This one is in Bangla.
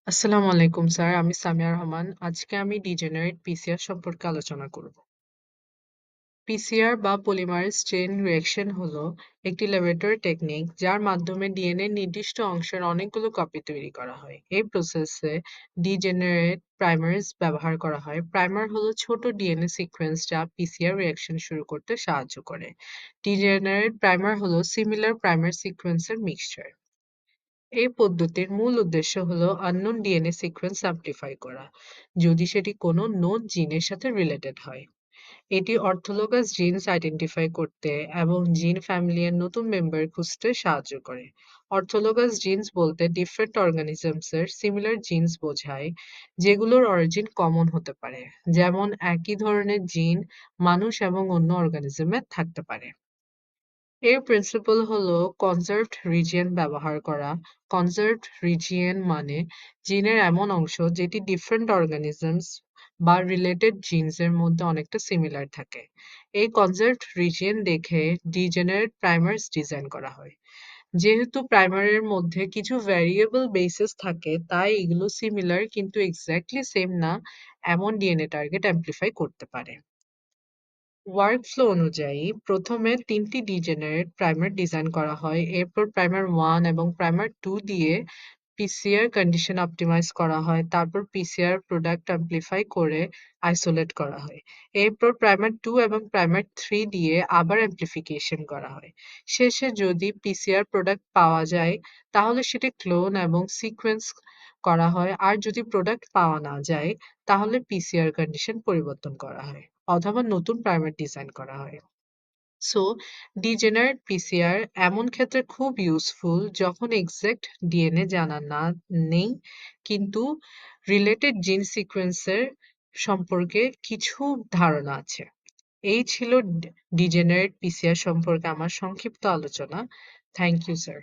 আসসালামু আলাইকুম স্যার। আমি সামিয়া রহমান। আজকে আমি ডিজেনারেট পিসিআর সম্পর্কে আলোচনা করব। পিসিআর বা পলিমারেজ চেইন রিঅ্যাকশন হলো একটি ল্যাবরেটরি টেকনিক যার মাধ্যমে ডিএনএ নির্দিষ্ট অংশের অনেকগুলো কপি তৈরি করা হয়। এই প্রসেসে ডিজেনারেট প্রাইমার্স ব্যবহার করা হয়। প্রাইমার হলো ছোট ডিএনএ সিকোয়েন্স যা পিসিআর রিঅ্যাকশন শুরু করতে সাহায্য করে। ডিজেনারেট প্রাইমার হলো সিমিলার প্রাইমার সিকোয়েন্সের মিক্সচার। এই পদ্ধতির মূল উদ্দেশ্য হলো আননোন ডিএনএ সিকোয়েন্স অ্যামপ্লিফাই করা, যদি সেটি কোনো নোন জিনের সাথে রিলেটেড হয়। এটি অর্থোলগাস জিনস আইডেন্টিফাই করতে এবং জিন ফ্যামিলির নতুন মেম্বার খুঁজতে সাহায্য করে। অর্থোলগাস জিনস বলতে ডিফারেন্ট অর্গানিজমসের সিমিলার জিনস বোঝায়, যেগুলোর অরিজিন কমন হতে পারে, যেমন একই ধরনের জিন মানুষ এবং অন্য অর্গানিজমে থাকতে পারে। এর প্রিন্সিপাল হলো কনজার্ভড রিজিয়ন ব্যবহার করা। কনজার্ভড রিজিয়ন মানে জিনের এমন অংশ যেটি ডিফারেন্ট অর্গানিজমস বা রিলেটেড জিনসের মধ্যে অনেকটা সিমিলার থাকে। এই কনজার্ভড রিজিয়ন দেখে ডিজেনারেট প্রাইমার্স ডিজাইন করা হয়। যেহেতু প্রাইমারের মধ্যে কিছু ভ্যারিয়েবল বেসিস থাকে, তাই এগুলো সিমিলার কিন্তু এক্স্যাক্টলি সেম না এমন ডিএনএ টার্গেট অ্যামপ্লিফাই করতে পারে। ওয়ার্কফ্লো অনুযায়ী প্রথমে ৩টি ডিজেনারেট প্রাইমার ডিজাইন করা হয়। এরপর প্রাইমার 1 এবং প্রাইমার 2 দিয়ে পিসিআর কন্ডিশন অপটিমাইজ করা হয়। তারপর পিসিআর প্রোডাক্ট অ্যামপ্লিফাই করে আইসোলেট করা হয়। এরপর প্রাইমার 2 এবং প্রাইমার 3 দিয়ে আবার অ্যামপ্লিফিকেশন করা হয়। শেষে যদি পিসিআর প্রোডাক্ট পাওয়া যায়, তাহলে সেটি ক্লোন এবং সিকোয়েন্স করা হয়। আর যদি প্রোডাক্ট পাওয়া না যায়, তাহলে পিসিআর কন্ডিশন পরিবর্তন করা হয় অথবা নতুন প্রাইমার ডিজাইন করা হয়। সো ডিজেনারেট পিসিআর এমন ক্ষেত্রে খুব ইউজফুল যখন এক্সাক্ট ডিএনএ জানা না নেই, কিন্তু রিলেটেড জিন সিকোয়েন্সের সম্পর্কে কিছু ধারণা আছে। এই ছিল ডিজেনারেট পিসিআর সম্পর্কে আমার সংক্ষিপ্ত আলোচনা। Thank you sir.